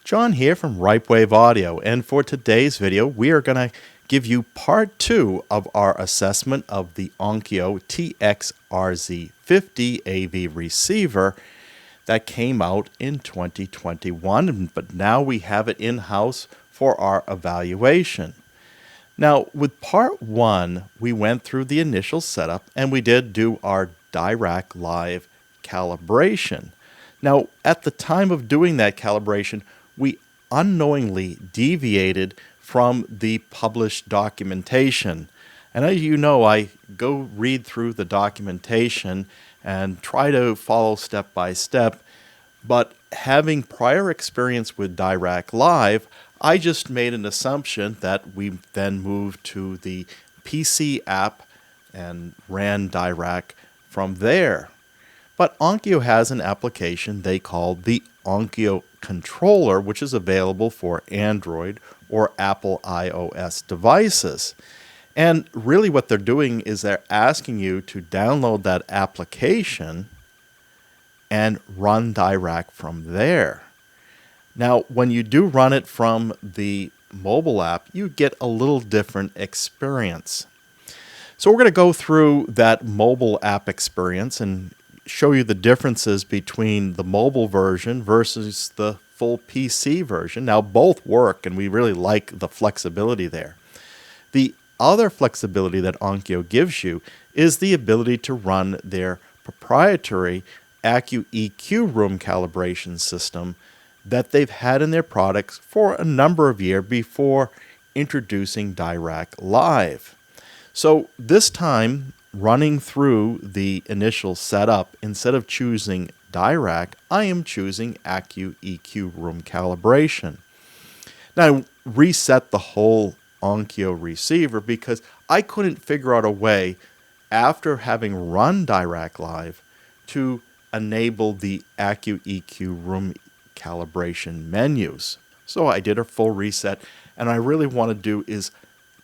John here from Ripewave Audio, and for today's video we are going to give you part 2 of our assessment of the Onkyo TX-RZ50 AV receiver that came out in 2021, but now we have it in-house for our evaluation. Now, with part 1, we went through the initial setup and we did do our DIRAC live calibration. Now, at the time of doing that calibration, we unknowingly deviated from the published documentation. And as you know, I go read through the documentation and try to follow step by step, but having prior experience with DIRAC Live, I just made an assumption that we then moved to the PC app and ran DIRAC from there. But Onkyo has an application they call the Onkyo Controller, which is available for Android or Apple iOS devices. And really what they're doing is they're asking you to download that application and run DIRAC from there. Now, when you do run it from the mobile app, you get a little different experience. So we're going to go through that mobile app experience and show you the differences between the mobile version versus the full PC version. Now, both work, and we really like the flexibility there. The other flexibility that Onkyo gives you is the ability to run their proprietary AccuEQ room calibration system that they've had in their products for a number of years before introducing DIRAC Live. So this time, running through the initial setup, instead of choosing DIRAC, I am choosing AccuEQ room calibration. Now, I reset the whole Onkyo receiver because I couldn't figure out a way, after having run DIRAC Live, to enable the AccuEQ room calibration menus. So I did a full reset, and I really want to do is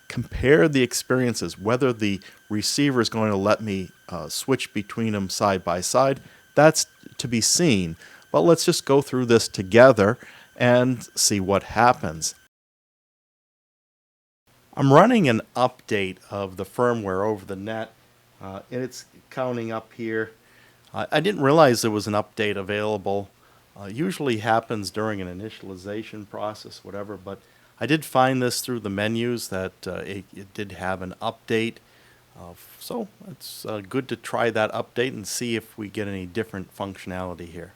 compare the experiences, whether the receiver is going to let me switch between them side by side. That's to be seen, but let's just go through this together and see what happens. I'm running an update of the firmware over the net, and it's counting up here. I didn't realize there was an update available. Usually happens during an initialization process, whatever, but I did find this through the menus that it did have an update. So it's good to try that update and see if we get any different functionality here.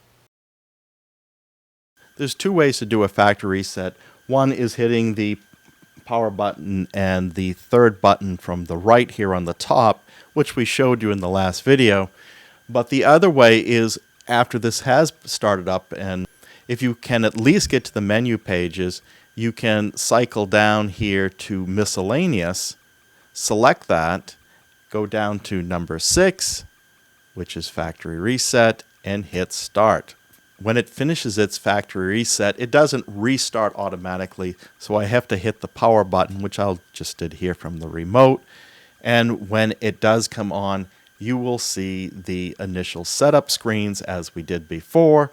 There's two ways to do a factory reset. One is hitting the power button and the third button from the right here on the top, which we showed you in the last video. But the other way is after this has started up, and if you can at least get to the menu pages, you can cycle down here to miscellaneous, select that, go down to number 6, which is factory reset, and hit start. When it finishes its factory reset, it doesn't restart automatically, so I have to hit the power button, which I just did here from the remote. And when it does come on, you will see the initial setup screens as we did before.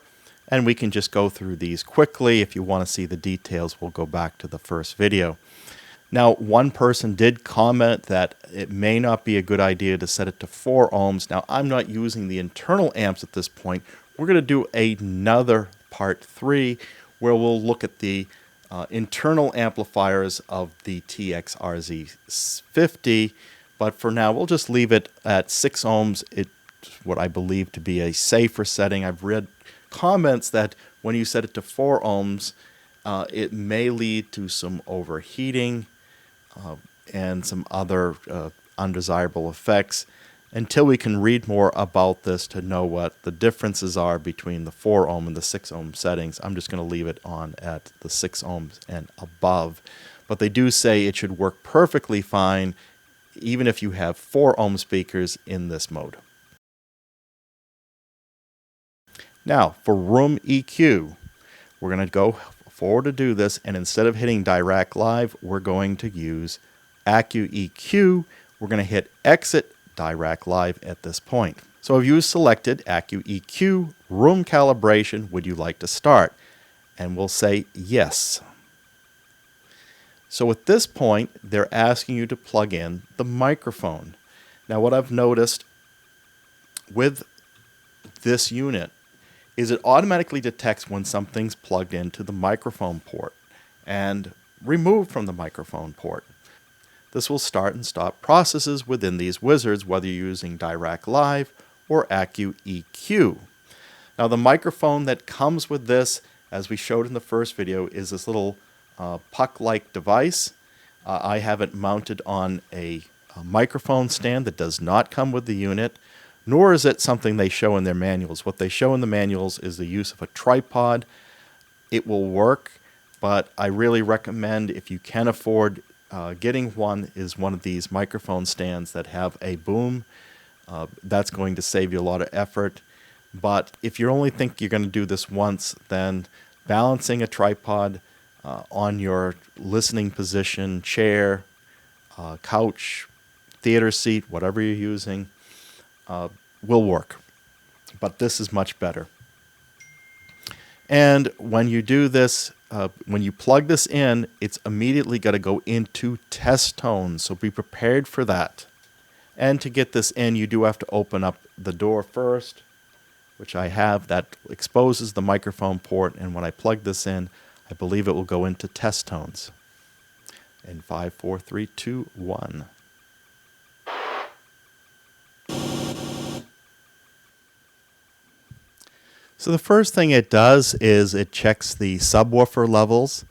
And we can just go through these quickly. If you want to see the details, we'll go back to the first video. Now, one person did comment that it may not be a good idea to set it to 4 ohms. Now, I'm not using the internal amps at this point. We're going to do another part 3 where we'll look at the internal amplifiers of the TX-RZ50. But for now, we'll just leave it at 6 ohms. It's what I believe to be a safer setting. I've read comments that when you set it to 4 ohms, it may lead to some overheating and some other undesirable effects. Until we can read more about this to know what the differences are between the 4 ohm and the 6 ohm settings, I'm just going to leave it on at the 6 ohms and above. But they do say it should work perfectly fine even if you have 4 ohm speakers in this mode. Now, for room EQ, we're going to go forward to do this, and instead of hitting DIRAC Live, we're going to use AccuEQ. We're going to hit Exit DIRAC Live at this point. So if you selected AccuEQ Room Calibration, would you like to start? and we'll say yes. So at this point, they're asking you to plug in the microphone. Now what I've noticed with this unit is it automatically detects when something's plugged into the microphone port and removed from the microphone port. This will start and stop processes within these wizards, whether you're using DIRAC Live or AccuEQ. Now the microphone that comes with this, as we showed in the first video, is this little puck-like device. I have it mounted on a microphone stand that does not come with the unit, nor is it something they show in their manuals. What they show in the manuals is the use of a tripod. It will work, but I really recommend, if you can afford getting one, is one of these microphone stands that have a boom. That's going to save you a lot of effort. But if you only think you're going to do this once, then balancing a tripod on your listening position, chair, couch, theater seat, whatever you're using, will work. But this is much better. And when you do this, when you plug this in, it's immediately got to go into test tones, so be prepared for that. And to get this in, you do have to open up the door first, which I have. That exposes the microphone port, and when I plug this in, I believe it will go into test tones. In 5, 4, 3, 2, 1. So the first thing it does is it checks the subwoofer levels.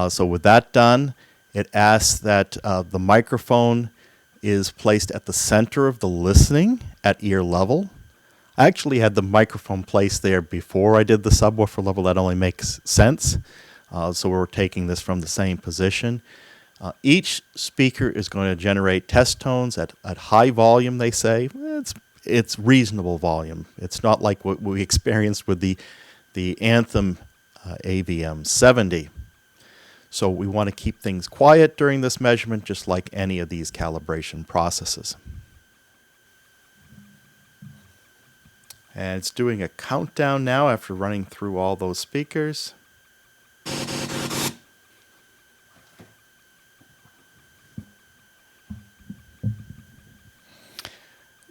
So with that done, it asks that the microphone is placed at the center of the listening at ear level. I actually had the microphone placed there before I did the subwoofer level. That only makes sense. So we're taking this from the same position. Each speaker is going to generate test tones at high volume, they say. It's reasonable volume. It's not like what we experienced with the Anthem AVM70. So we want to keep things quiet during this measurement, just like any of these calibration processes. And it's doing a countdown now after running through all those speakers.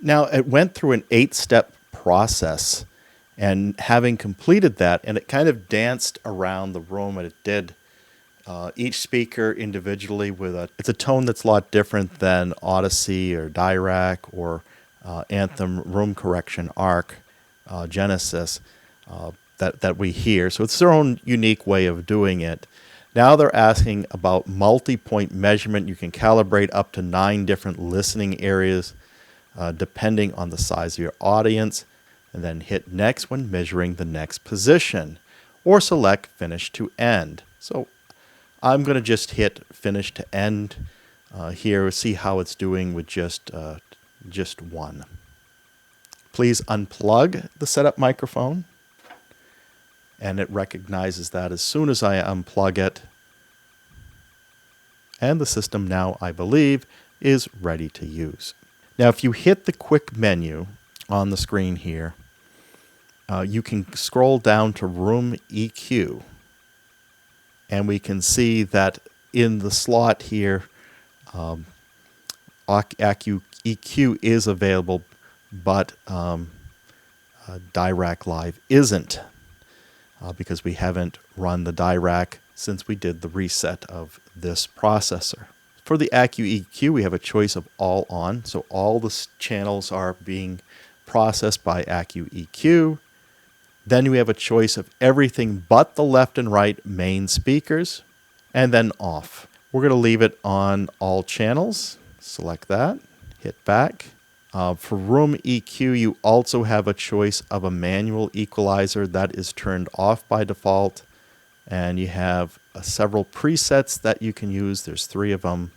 Now, it went through an 8-step process, and having completed that, and it kind of danced around the room, and it did each speaker individually with it's a tone that's a lot different than Odyssey or DIRAC or Anthem Room Correction Arc Genesis that we hear. So it's their own unique way of doing it. Now they're asking about multi-point measurement. You can calibrate up to 9 different listening areas depending on the size of your audience, and then hit next when measuring the next position, or select finish to end. So I'm going to just hit finish to end here, see how it's doing with just one. Please unplug the setup microphone, and it recognizes that as soon as I unplug it, and the system now, I believe, is ready to use. Now, if you hit the quick menu on the screen here, you can scroll down to Room EQ, and we can see that in the slot here, AccuEQ is available, but DIRAC Live isn't, because we haven't run the DIRAC since we did the reset of this processor. For the AccuEQ, we have a choice of all on, so all the channels are being processed by AccuEQ. Then we have a choice of everything but the left and right main speakers, and then off. We're going to leave it on all channels. Select that, hit back. For Room EQ, you also have a choice of a manual equalizer that is turned off by default. And you have several presets that you can use. There's 3 of them.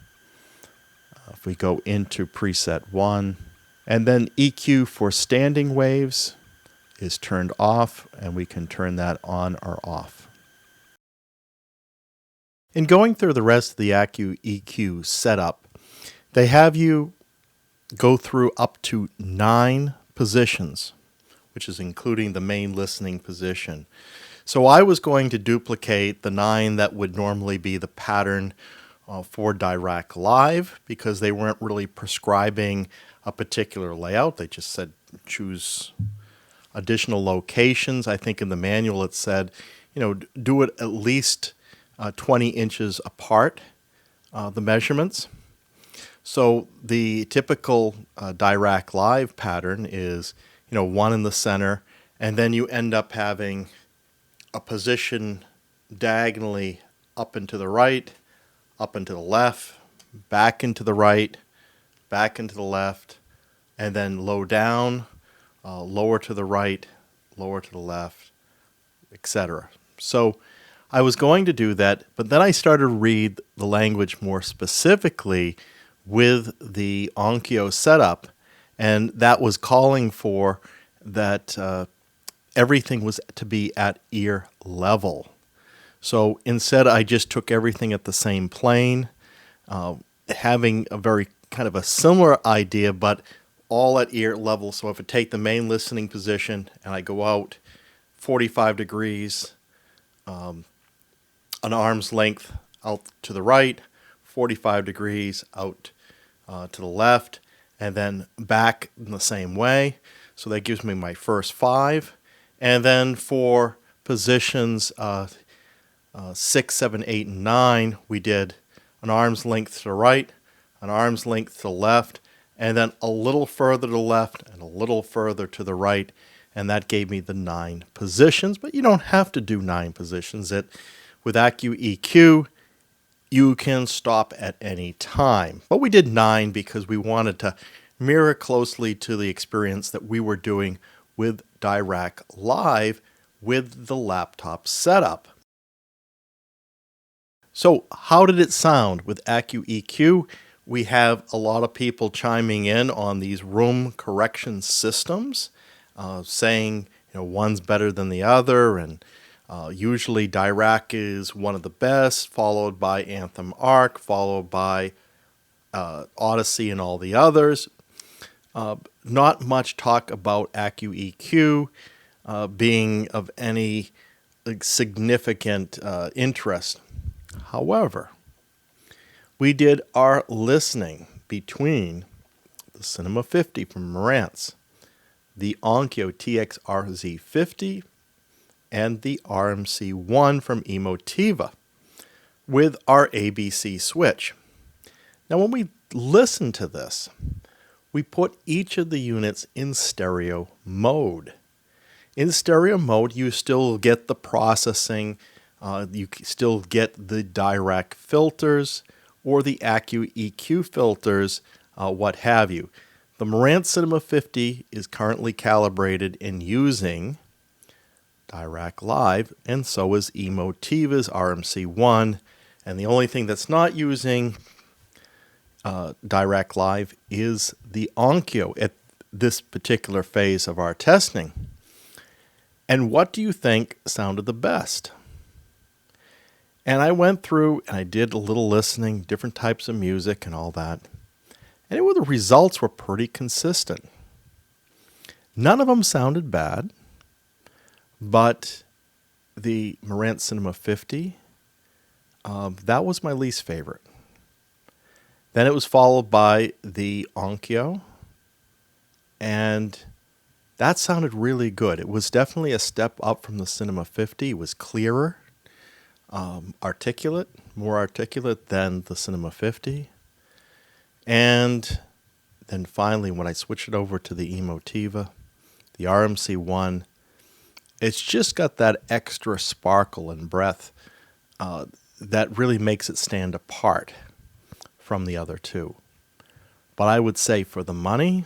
If we go into preset 1, and then EQ for standing waves is turned off, and we can turn that on or off. In going through the rest of the AccuEQ setup, they have you go through up to 9 positions, which is including the main listening position. So I was going to duplicate the 9 that would normally be the pattern for DIRAC Live, because they weren't really prescribing a particular layout. They just said choose additional locations. I think in the manual it said, do it at least 20 inches apart, the measurements. So the typical DIRAC Live pattern is, 1 in the center, and then you end up having a position diagonally up and to the right, up and to the left, back into the right, back into the left, and then low down, lower to the right, lower to the left, etc. So I was going to do that, but then I started to read the language more specifically with the Onkyo setup, and that was calling for that everything was to be at ear level. So instead, I just took everything at the same plane, having a very kind of a similar idea, but all at ear level. So if I take the main listening position and I go out 45 degrees, an arm's length out to the right, 45 degrees out to the left, and then back in the same way. So that gives me my first 5. And then for positions 6, 7, 8, and 9, we did an arm's length to the right, an arm's length to the left, and then a little further to the left and a little further to the right, and that gave me the 9 positions. But you don't have to do 9 positions. With AccuEQ, you can stop at any time. But we did 9 because we wanted to mirror closely to the experience that we were doing with DIRAC Live with the laptop setup. So how did it sound with AccuEQ? We have a lot of people chiming in on these room correction systems, saying one's better than the other, and usually DIRAC is one of the best, followed by Anthem Arc, followed by Odyssey and all the others. Not much talk about AccuEQ being of any significant interest. However, we did our listening between the Cinema 50 from Marantz, the Onkyo TX-RZ50, and the RMC-1 from Emotiva with our ABC switch. Now when we listen to this, we put each of the units in stereo mode. In stereo mode, you still get the processing, you still get the DIRAC filters or the AccuEQ filters, what have you. The Marantz Cinema 50 is currently calibrated in using DIRAC Live, and so is Emotiva's RMC-1. And the only thing that's not using DIRAC Live is the Onkyo at this particular phase of our testing. And what do you think sounded the best? And I went through and I did a little listening, different types of music and all that. And the results were pretty consistent. None of them sounded bad, but the Marantz Cinema 50, that was my least favorite. Then it was followed by the Onkyo, and that sounded really good. It was definitely a step up from the Cinema 50. It was clearer, articulate, more articulate than the Cinema 50. And then finally, when I switched it over to the Emotiva, the RMC-1, it's just got that extra sparkle and breath that really makes it stand apart from the other two. But I would say for the money,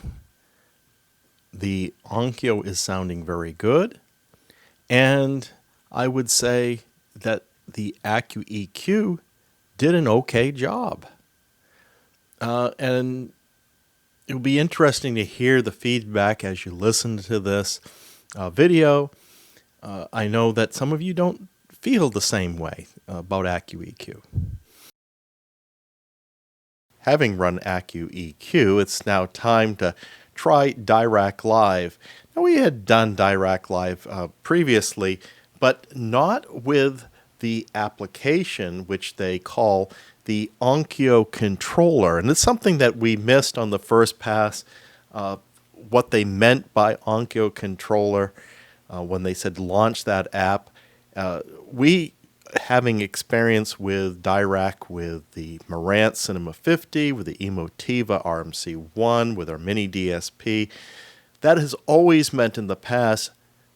the Onkyo is sounding very good. And I would say that the AccuEQ did an okay job. And it will be interesting to hear the feedback as you listen to this video. I know that some of you don't feel the same way about AccuEQ. Having run AccuEQ, it's now time to try DIRAC Live. Now, we had done DIRAC Live previously, but not with the application, which they call the Onkyo Controller. And it's something that we missed on the first pass, what they meant by Onkyo Controller when they said launch that app. We, having experience with DIRAC, with the Marantz Cinema 50, with the Emotiva RMC-1, with our mini DSP, that has always meant in the past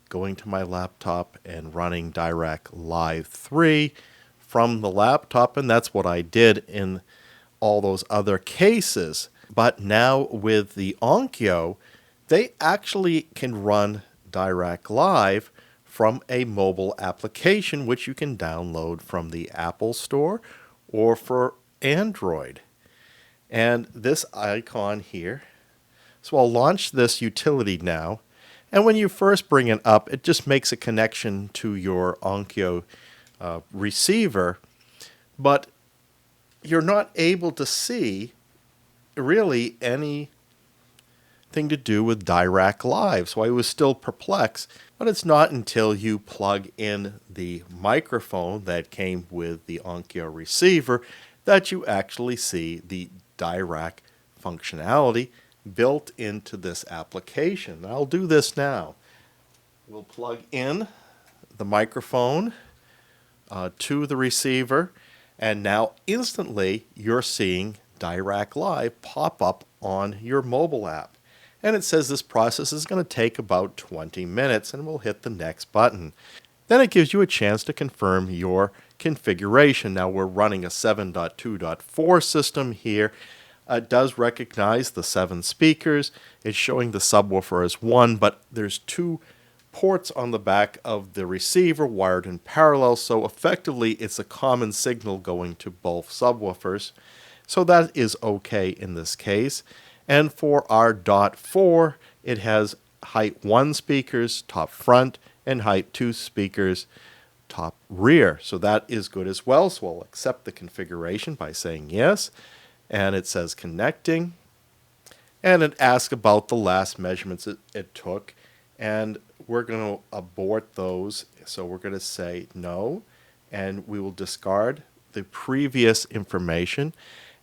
going to my laptop and running DIRAC Live 3 from the laptop, and that's what I did in all those other cases. But now with the Onkyo, they actually can run DIRAC Live from a mobile application, which you can download from the Apple Store or for Android. And this icon here, so I'll launch this utility now. And when you first bring it up, it just makes a connection to your Onkyo receiver, but you're not able to see really anything to do with DIRAC Live. So I was still perplexed, but it's not until you plug in the microphone that came with the Onkyo receiver that you actually see the DIRAC functionality built into this application. I'll do this now. We'll plug in the microphone to the receiver, and now instantly you're seeing DIRAC Live pop up on your mobile app. And it says this process is going to take about 20 minutes, and we'll hit the next button. Then it gives you a chance to confirm your configuration. Now we're running a 7.2.4 system here. It does recognize the 7 speakers. It's showing the subwoofer as 1, but there's 2 ports on the back of the receiver wired in parallel, so effectively it's a common signal going to both subwoofers. So that is okay in this case. And for our dot 4, it has height 1 speakers, top front, and height 2 speakers, top rear. So that is good as well. So I'll accept the configuration by saying yes. And it says connecting. And it asks about the last measurements it took. And we're going to abort those. So we're going to say no. And we will discard the previous information.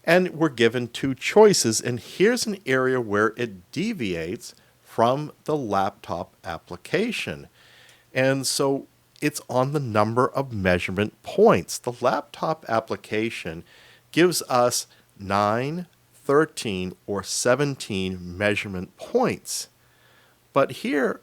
And we're given 2 choices. And here's an area where it deviates from the laptop application. And so it's on the number of measurement points. The laptop application gives us 9, 13, or 17 measurement points. But here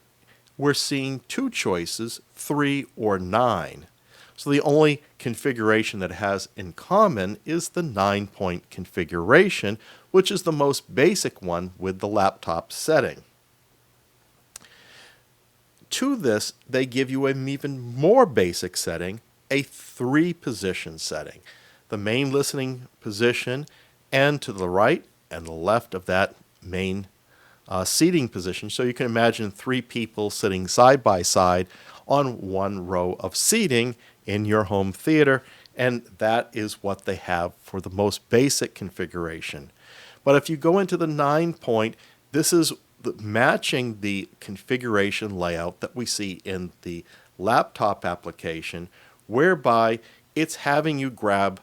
we're seeing 2 choices, 3 or 9. So the only configuration that it has in common is the 9-point configuration, which is the most basic one with the laptop setting. To this, they give you an even more basic setting, a 3-position setting. The main listening position, and to the right and the left of that main seating position. So you can imagine 3 people sitting side by side on 1 row of seating in your home theater, and that is what they have for the most basic configuration. But if you go into the 9-point, this is matching the configuration layout that we see in the laptop application, whereby it's having you grab,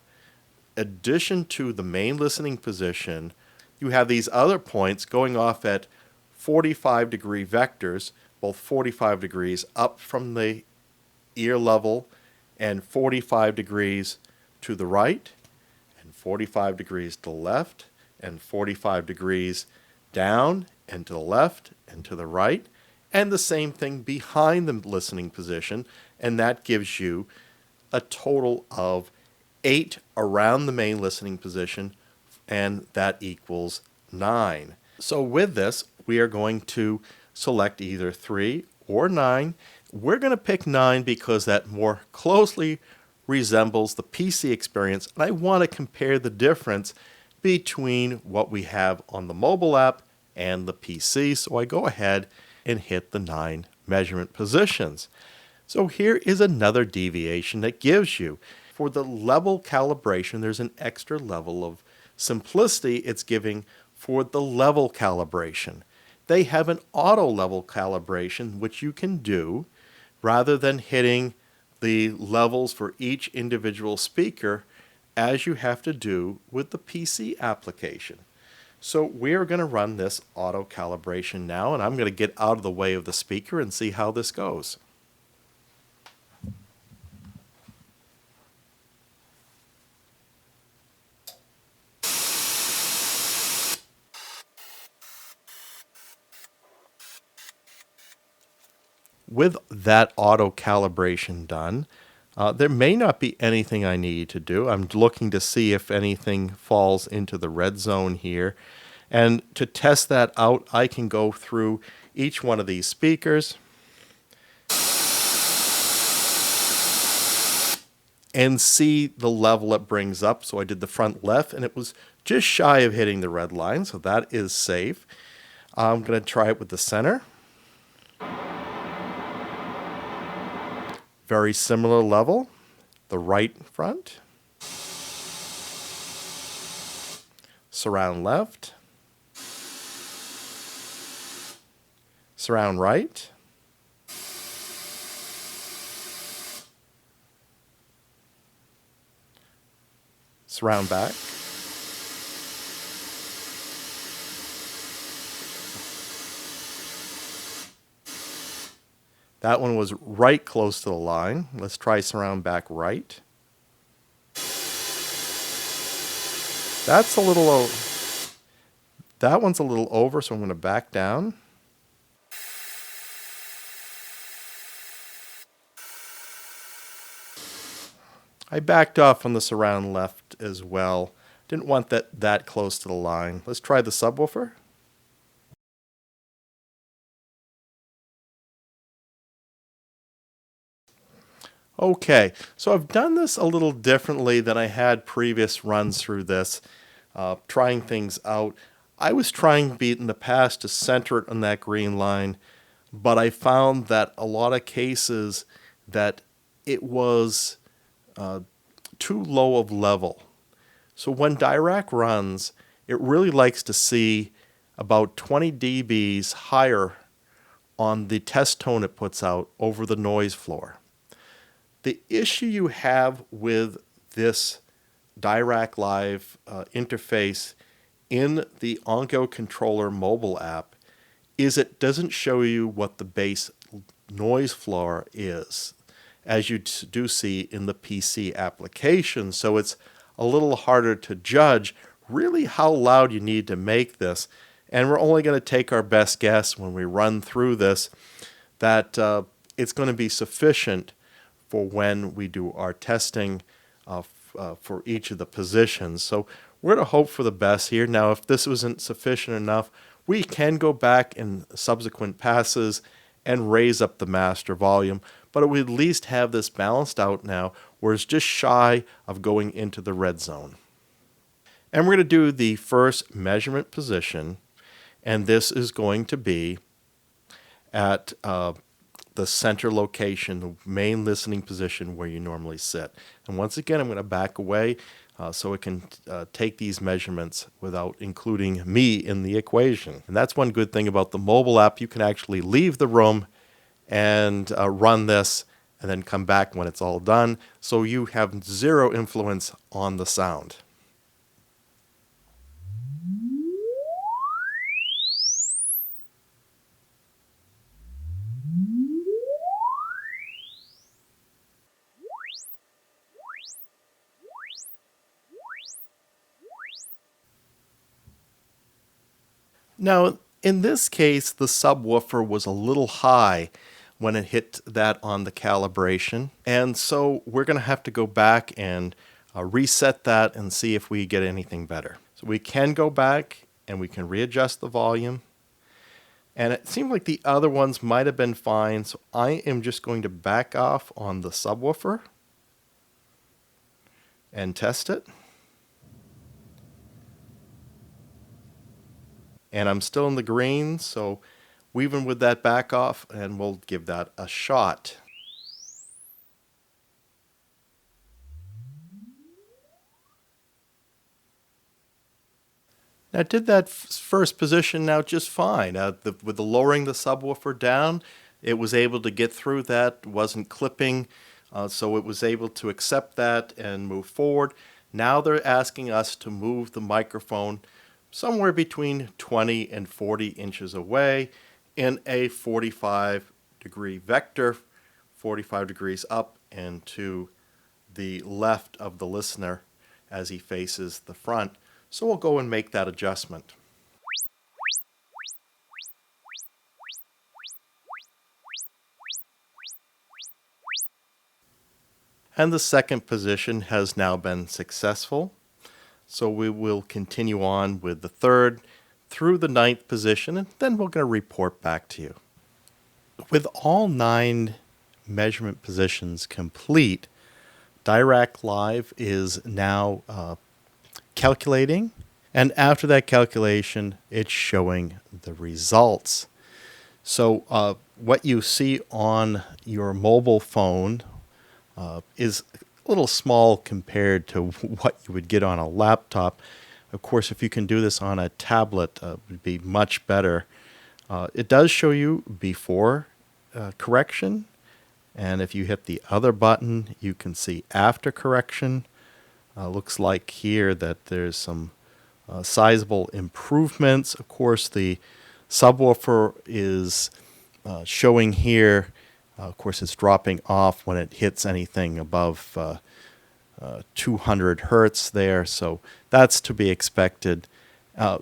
addition to the main listening position, you have these other points going off at 45-degree vectors, both 45 degrees up from the ear level and 45 degrees to the right, and 45 degrees to the left, and 45 degrees down and to the left and to the right, and the same thing behind the listening position, and that gives you a total of 8 around the main listening position, and that equals 9. So with this, we are going to select either 3 or 9. We're going to pick 9 because that more closely resembles the PC experience, and I want to compare the difference between what we have on the mobile app and the PC. So I go ahead and hit the 9 measurement positions. So here is another deviation that gives you, for the level calibration, there's an extra level of simplicity it's giving for the level calibration. They have an auto level calibration, which you can do rather than hitting the levels for each individual speaker as you have to do with the PC application. So we're going to run this auto calibration now, and I'm going to get out of the way of the speaker and see how this goes. With that auto calibration done, there may not be anything I need to do. I'm looking to see if anything falls into the red zone here. And to test that out, I can go through each one of these speakers and see the level it brings up. So I did the front left, and it was just shy of hitting the red line, so that is safe. I'm going to try it with the center. Very similar level. The right front. Surround left. Surround right. Surround back. That one was right close to the line. Let's try surround back right. That's a little that one's a little over, so I'm going to back down. I backed off on the surround left as well. Didn't want that close to the line. Let's try the subwoofer. Okay, so I've done this a little differently than I had previous runs through this, trying things out. I was trying in the past to center it on that green line, but I found that a lot of cases that it was too low of level. So when DIRAC runs, it really likes to see about 20 dBs higher on the test tone it puts out over the noise floor. The issue you have with this DIRAC Live interface in the Onkyo Controller mobile app is it doesn't show you what the bass noise floor is, as you do see in the PC application. So it's a little harder to judge really how loud you need to make this. And we're only going to take our best guess when we run through this that it's going to be sufficient for when we do our testing for each of the positions. So we're going to hope for the best here. Now, if this wasn't sufficient enough, we can go back in subsequent passes and raise up the master volume, but we at least have this balanced out now where it's just shy of going into the red zone. And we're going to do the first measurement position, and this is going to be at the center location, the main listening position where you normally sit. And once again, I'm going to back away so it can take these measurements without including me in the equation. And that's one good thing about the mobile app. You can actually leave the room and run this and then come back when it's all done. So you have zero influence on the sound. Now, in this case, the subwoofer was a little high when it hit that on the calibration. And so we're going to have to go back and reset that and see if we get anything better. So we can go back and we can readjust the volume. And it seemed like the other ones might have been fine. So I am just going to back off on the subwoofer and test it. And I'm still in the green, so even with that back off, and we'll give that a shot. Now, I did that first position now just fine. With the lowering the subwoofer down, it was able to get through that, wasn't clipping So it was able to accept that and move forward. Now they're asking us to move the microphone somewhere between 20 and 40 inches away in a 45-degree vector, 45 degrees up and to the left of the listener as he faces the front. So we'll go and make that adjustment. And the second position has now been successful. So we will continue on with the third through the ninth position, and then we're going to report back to you. With all 9 measurement positions complete, DIRAC Live is now calculating, and after that calculation, it's showing the results. So what you see on your mobile phone is a little small compared to what you would get on a laptop. Of course, if you can do this on a tablet, it would be much better. It does show you before correction, and if you hit the other button, you can see after correction. Looks like here that there's some sizable improvements. Of course, the subwoofer is showing here. Of course, it's dropping off when it hits anything above 200 hertz there, so that's to be expected.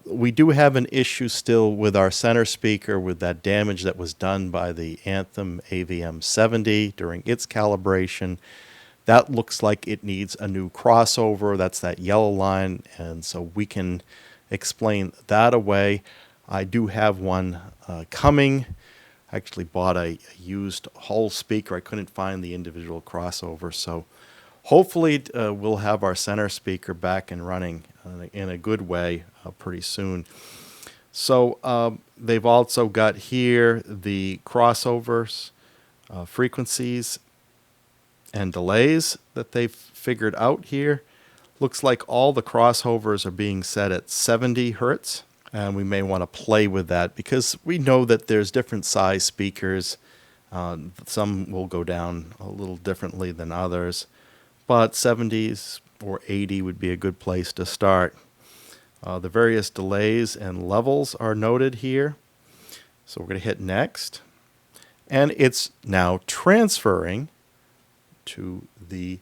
We do have an issue still with our center speaker with that damage that was done by the Anthem AVM70 during its calibration. That looks like it needs a new crossover. That's that yellow line, and so we can explain that away. I do have one coming. I actually bought a used whole speaker. I couldn't find the individual crossover, so hopefully we'll have our center speaker back and running in a good way pretty soon. So they've also got here the crossovers, frequencies, and delays that they've figured out here. Looks like all the crossovers are being set at 70 hertz. And we may want to play with that because we know that there's different size speakers. Some will go down a little differently than others, but 70s or 80 would be a good place to start. The various delays and levels are noted here. So we're going to hit next. And it's now transferring to the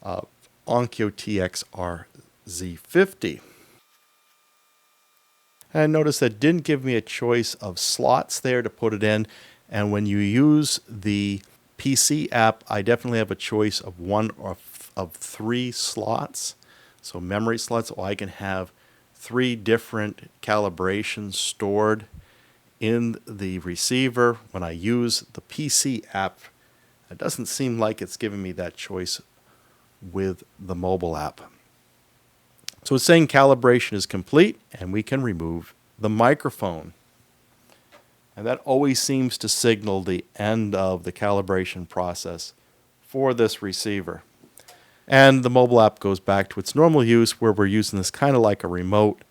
Onkyo TX-RZ50. And notice that didn't give me a choice of slots there to put it in. And when you use the PC app, I definitely have a choice of one of 3 slots. So memory slots, so I can have 3 different calibrations stored in the receiver. When I use the PC app, it doesn't seem like it's giving me that choice with the mobile app. So it's saying calibration is complete and we can remove the microphone. And that always seems to signal the end of the calibration process for this receiver. And the mobile app goes back to its normal use where we're using this kind of like a remote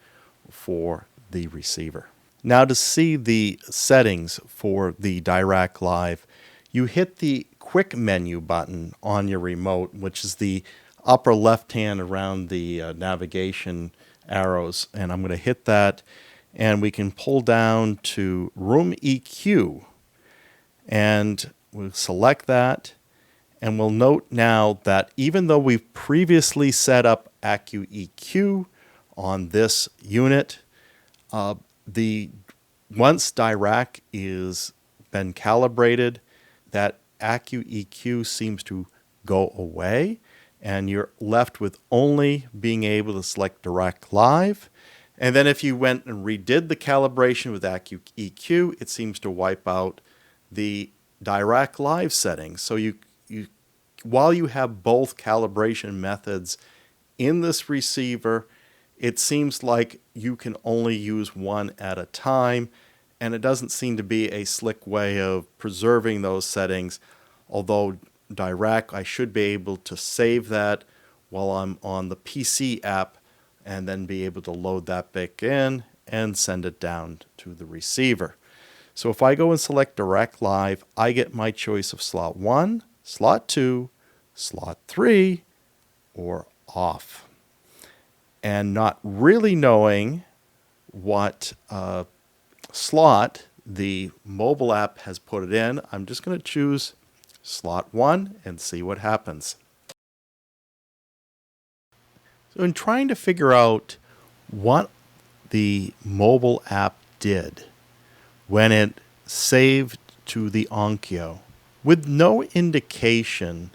for the receiver. Now to see the settings for the DIRAC Live, you hit the quick menu button on your remote, which is the upper left hand around the navigation arrows, and I'm going to hit that, and we can pull down to Room EQ, and we'll select that, and we'll note now that even though we've previously set up AccuEQ on this unit, once DIRAC is been calibrated, that AccuEQ seems to go away, and you're left with only being able to select DIRAC Live. And then if you went and redid the calibration with AccuEQ, it seems to wipe out the DIRAC Live settings. So while you have both calibration methods in this receiver, it seems like you can only use one at a time, and it doesn't seem to be a slick way of preserving those settings, although DIRAC, I should be able to save that while I'm on the PC app and then be able to load that back in and send it down to the receiver. So if I go and select DIRAC Live, I get my choice of slot 1, slot 2, slot 3, or off. And not really knowing what slot the mobile app has put it in, I'm just going to choose slot 1 and see what happens. So in trying to figure out what the mobile app did when it saved to the Onkyo, with no indication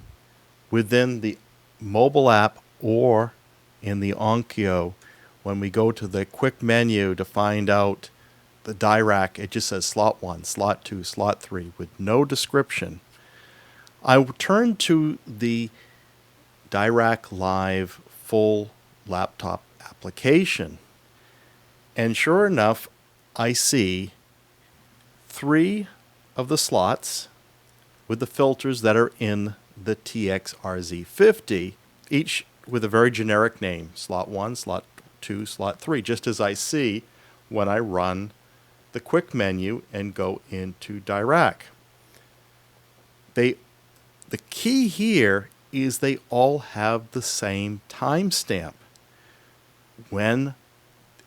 within the mobile app or in the Onkyo, when we go to the quick menu to find out the DIRAC, it just says slot 1, slot 2, slot 3 with no description. I turned to the DIRAC Live full laptop application, and sure enough, I see 3 of the slots with the filters that are in the TX-RZ50, each with a very generic name, slot 1, slot 2, slot 3, just as I see when I run the quick menu and go into DIRAC. The key here is they all have the same timestamp when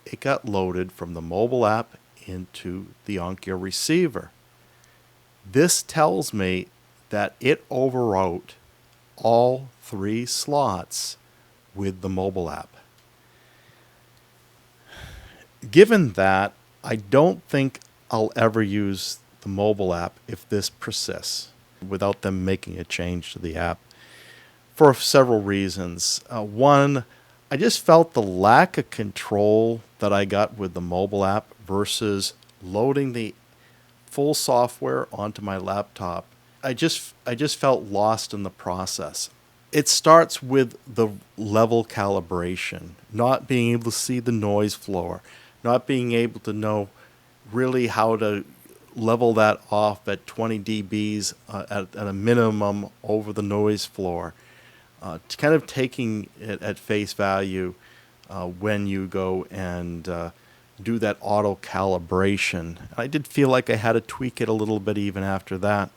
it got loaded from the mobile app into the Onkyo receiver. This tells me that it overwrote all 3 slots with the mobile app. Given that, I don't think I'll ever use the mobile app if this persists without them making a change to the app for several reasons. One, I just felt the lack of control that I got with the mobile app versus loading the full software onto my laptop. I just felt lost in the process. It starts with the level calibration, not being able to see the noise floor, not being able to know really how to level that off at 20 dBs at a minimum over the noise floor. Kind of taking it at face value when you go and do that auto calibration. I did feel like I had to tweak it a little bit even after that.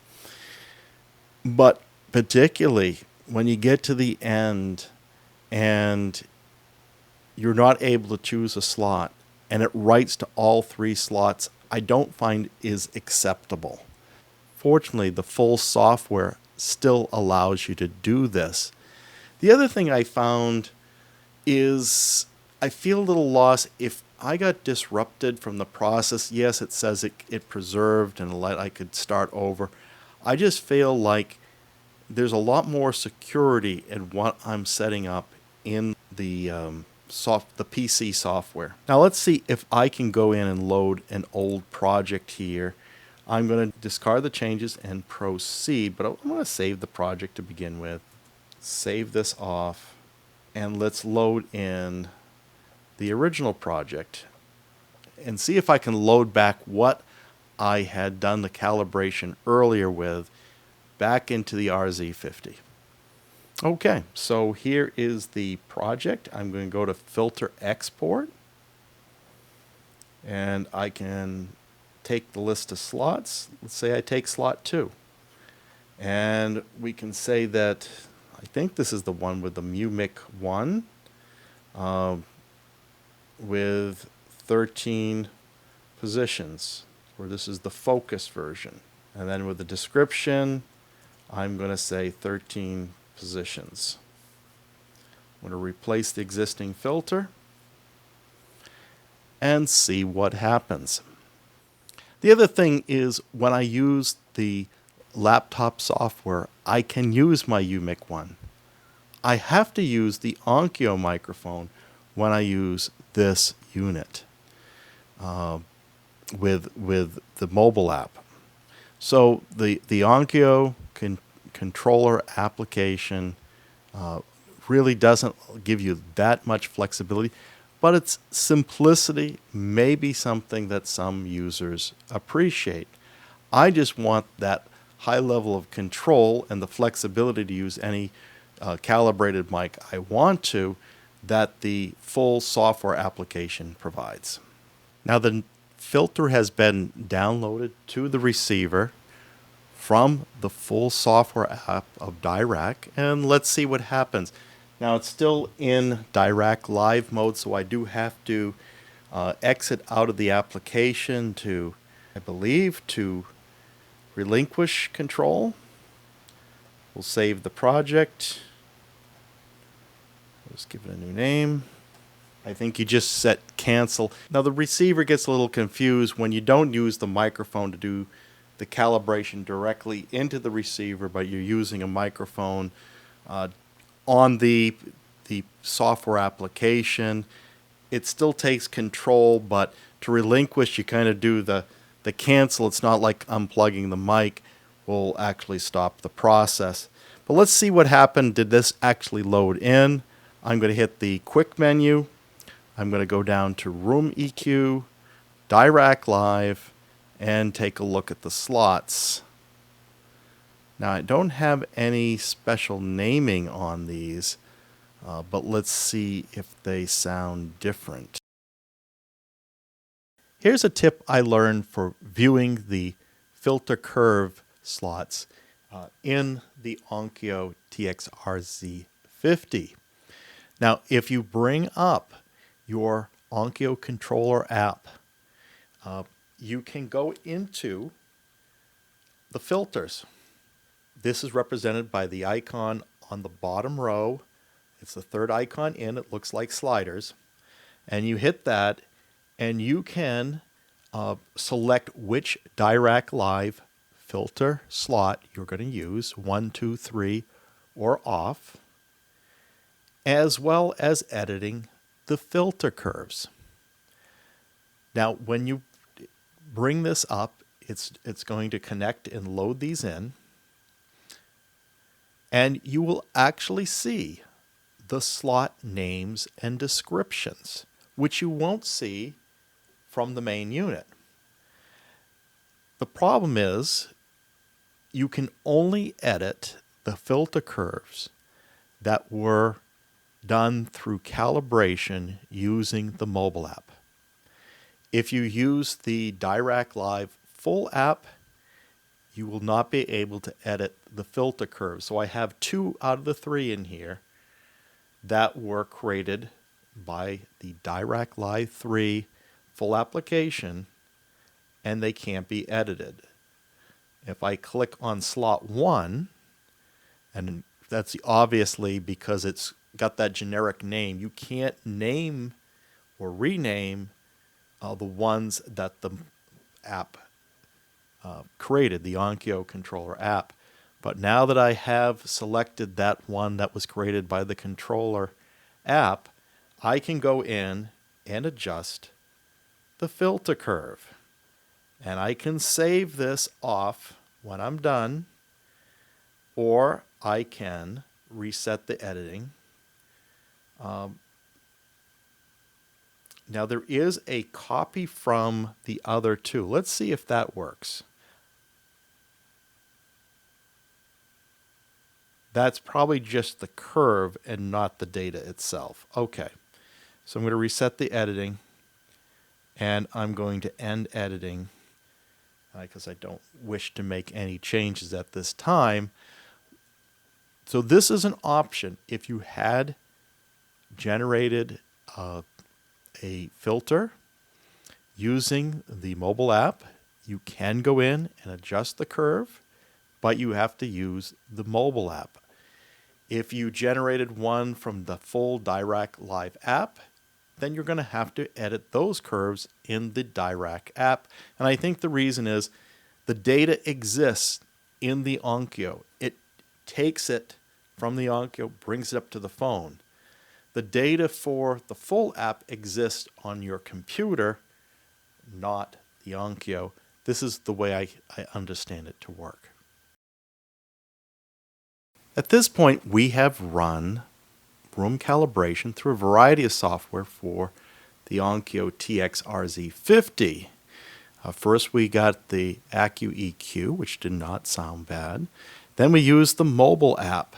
But particularly when you get to the end and you're not able to choose a slot and it writes to all 3 slots, I don't find is acceptable. Fortunately, the full software still allows you to do this. The other thing I found is I feel a little lost if I got disrupted from the process. Yes, it says it preserved and I could start over. I just feel like there's a lot more security in what I'm setting up in the PC software. Now let's see if I can go in and load an old project here. I'm going to discard the changes and proceed, but I'm going to save the project to begin with. Save this off, and let's load in the original project and see if I can load back what I had done the calibration earlier with back into the RZ50. Okay, so here is the project. I'm going to go to Filter Export, and I can take the list of slots. Let's say I take slot 2, and we can say that I think this is the one with the MUMIC 1 with 13 positions, or this is the focus version. And then with the description, I'm going to say 13 positions. I'm going to replace the existing filter and see what happens. The other thing is when I use the laptop software, I can use my MUMIC 1. I have to use the Onkyo microphone when I use this unit with the mobile app. So the Onkyo controller application really doesn't give you that much flexibility, but its simplicity may be something that some users appreciate. I just want that high level of control and the flexibility to use any calibrated mic I want to that the full software application provides. Now the filter has been downloaded to the receiver from the full software app of DIRAC, and let's see what happens. Now it's still in DIRAC live mode, so I do have to exit out of the application to, I believe, to relinquish control. We'll save the project. Let's give it a new name. I think you just set cancel. Now the receiver gets a little confused when you don't use the microphone to do the calibration directly into the receiver, but you're using a microphone on the software application. It still takes control, but to relinquish, you kind of do the cancel. It's not like unplugging the mic will actually stop the process. But let's see what happened. Did this actually load in? I'm going to hit the quick menu. I'm going to go down to Room EQ, DIRAC Live, and take a look at the slots. Now, I don't have any special naming on these, but let's see if they sound different. Here's a tip I learned for viewing the filter curve slots in the Onkyo TX-RZ50. Now, if you bring up your Onkyo Controller app, you can go into the filters. This is represented by the icon on the bottom row. It's the third icon in. It looks like sliders. And you hit that, and you can select which DIRAC Live filter slot you're going to use, 1, 2, 3, or off, as well as editing the filter curves. Now, when you bring this up, it's going to connect and load these in, and you will actually see the slot names and descriptions, which you won't see from the main unit. The problem is you can only edit the filter curves that were done through calibration using the mobile app. If you use the DIRAC Live full app, you will not be able to edit the filter curves. So I have 2 out of the 3 in here that were created by the DIRAC Live 3 full application, and they can't be edited. If I click on slot 1, and that's obviously because it's got that generic name, you can't name or rename the ones that the app created, the Onkyo Controller app. But now that I have selected that one that was created by the controller app, I can go in and adjust the filter curve. And I can save this off when I'm done, or I can reset the editing. Now there is a copy from the other 2. Let's see if that works. That's probably just the curve and not the data itself. Okay, so I'm going to reset the editing, and I'm going to end editing because I don't wish to make any changes at this time. So this is an option. If you had generated a filter using the mobile app, you can go in and adjust the curve, but you have to use the mobile app. If you generated one from the full DIRAC Live app, then you're going to have to edit those curves in the DIRAC app. And I think the reason is the data exists in the Onkyo. It takes it from the Onkyo, brings it up to the phone. The data for the full app exists on your computer, not the Onkyo. This is the way I understand it to work. At this point, we have run room calibration through a variety of software for the Onkyo TX-RZ50. First, we got the AccuEQ, which did not sound bad. Then we used the mobile app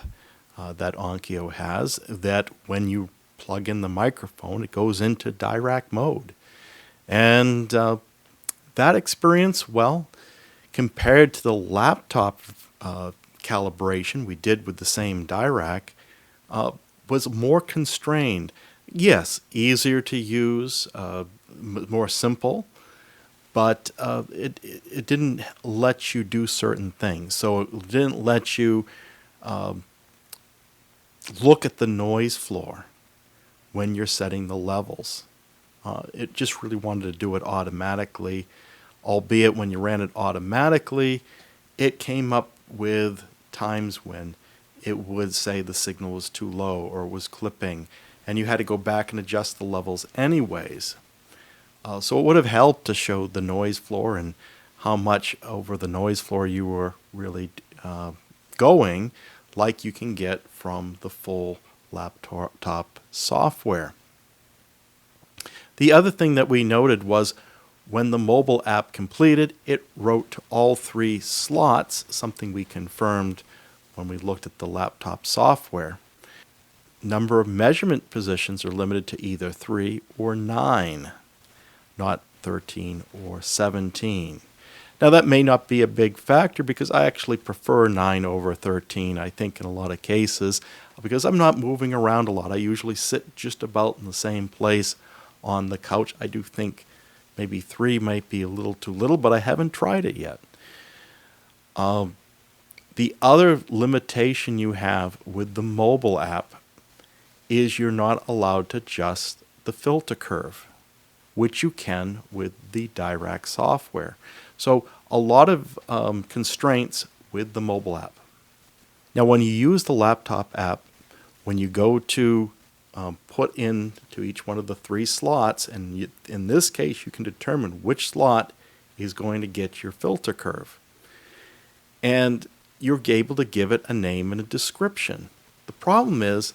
that Onkyo has, that when you plug in the microphone, it goes into DIRAC mode. And that experience, well, compared to the laptop calibration we did with the same DIRAC, was more constrained. Yes, easier to use, more simple, but it didn't let you do certain things. So it didn't let you look at the noise floor when you're setting the levels. It just really wanted to do it automatically, albeit when you ran it automatically, it came up with times when it would say the signal was too low or was clipping, and you had to go back and adjust the levels anyways. So it would have helped to show the noise floor and how much over the noise floor you were really going, like you can get from the full laptop software. The other thing that we noted was when the mobile app completed, it wrote to all 3 slots, something we confirmed when we looked at the laptop software. Number of measurement positions are limited to either 3 or 9, not 13 or 17. Now that may not be a big factor because I actually prefer 9 over 13, I think, in a lot of cases, because I'm not moving around a lot. I usually sit just about in the same place on the couch. I do think maybe 3 might be a little too little, but I haven't tried it yet. The other limitation you have with the mobile app is you're not allowed to adjust the filter curve, which you can with the DIRAC software. So a lot of constraints with the mobile app. Now when you use the laptop app, when you go to put into each one of the 3 slots, and in this case you can determine which slot is going to get your filter curve. And you're able to give it a name and a description. The problem is,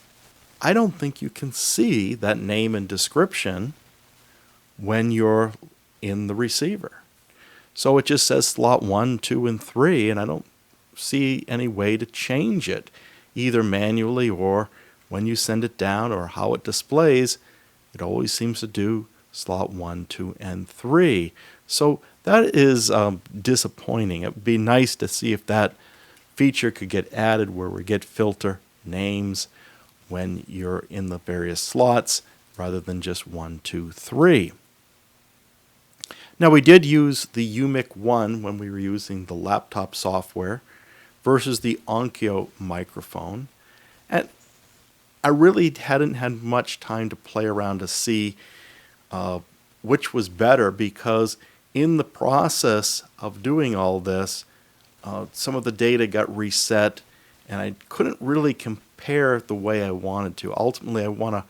I don't think you can see that name and description when you're in the receiver. So it just says slot 1, 2, and 3, and I don't see any way to change it, either manually or when you send it down or how it displays. It always seems to do slot 1, 2, and 3. So that is disappointing. It would be nice to see if that feature could get added where we get filter names when you're in the various slots rather than just 1, 2, 3. Now we did use the EMIC-1 when we were using the laptop software versus the Onkyo microphone. And I really hadn't had much time to play around to see which was better, because in the process of doing all this, some of the data got reset and I couldn't really compare the way I wanted to. Ultimately, I want to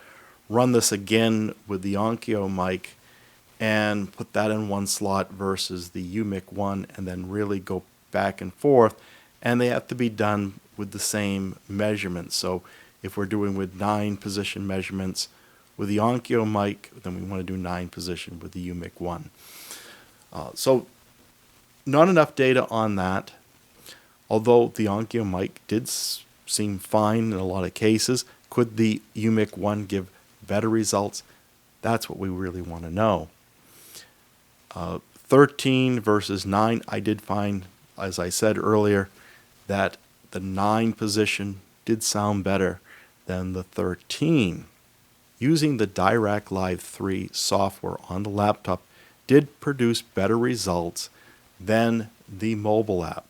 run this again with the Onkyo mic and put that in one slot versus the EMIC-1, and then really go back and forth, and they have to be done with the same measurements. So if we're doing with 9 position measurements with the Onkyo mic, then we want to do 9 position with the EMIC-1. So not enough data on that, although the Onkyo mic did seem fine in a lot of cases. Could the EMIC-1 give better results? That's what we really want to know. 13 versus 9, I did find, as I said earlier, that the 9 position did sound better than the 13. Using the DIRAC Live 3 software on the laptop did produce better results than the mobile app.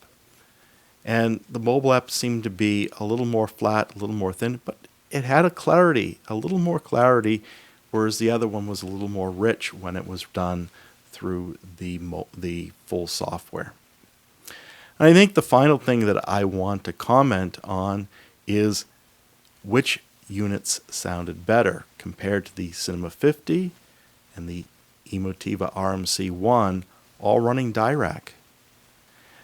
And the mobile app seemed to be a little more flat, a little more thin, but it had a little more clarity, whereas the other one was a little more rich when it was done through the full software. And I think the final thing that I want to comment on is which units sounded better compared to the Cinema 50 and the Emotiva RMC-1, all running DIRAC.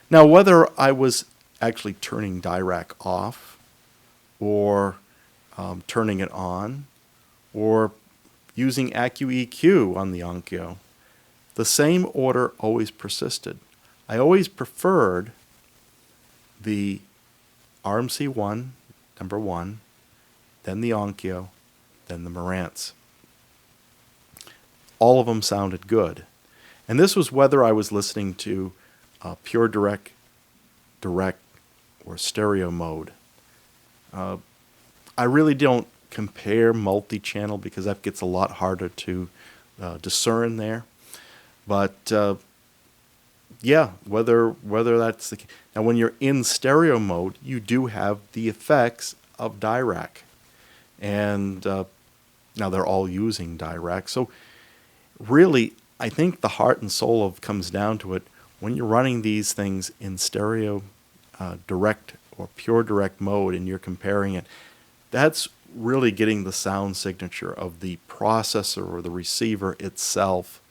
Now, whether I was actually turning DIRAC off or turning it on or using AccuEQ on the Onkyo, the same order always persisted. I always preferred the RMC-1, number 1, then the Onkyo, then the Marantz. All of them sounded good. And this was whether I was listening to pure direct, or stereo mode. I really don't compare multi-channel because that gets a lot harder to discern there. But yeah, whether that's the case. Now, when you're in stereo mode, you do have the effects of DIRAC, and now they're all using DIRAC. So really, I think the heart and soul of comes down to it when you're running these things in stereo direct or pure direct mode, and you're comparing it. That's really getting the sound signature of the processor or the receiver itself.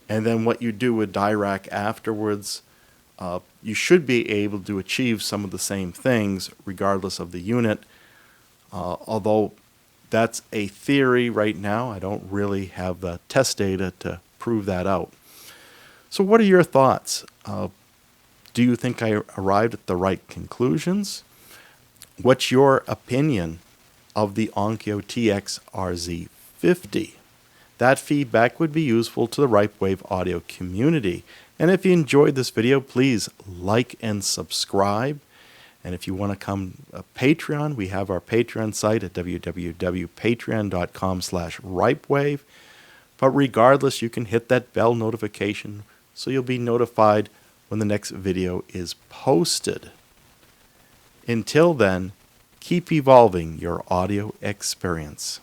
And then what you do with DIRAC afterwards, you should be able to achieve some of the same things regardless of the unit. Although that's a theory right now. I don't really have the test data to prove that out. So what are your thoughts? Do you think I arrived at the right conclusions? What's your opinion of the Onkyo TX-RZ50? That feedback would be useful to the Ripewave audio community. And if you enjoyed this video, please like and subscribe. And if you want to come Patreon, we have our Patreon site at www.patreon.com/Ripewave. But regardless, you can hit that bell notification so you'll be notified when the next video is posted. Until then, keep evolving your audio experience.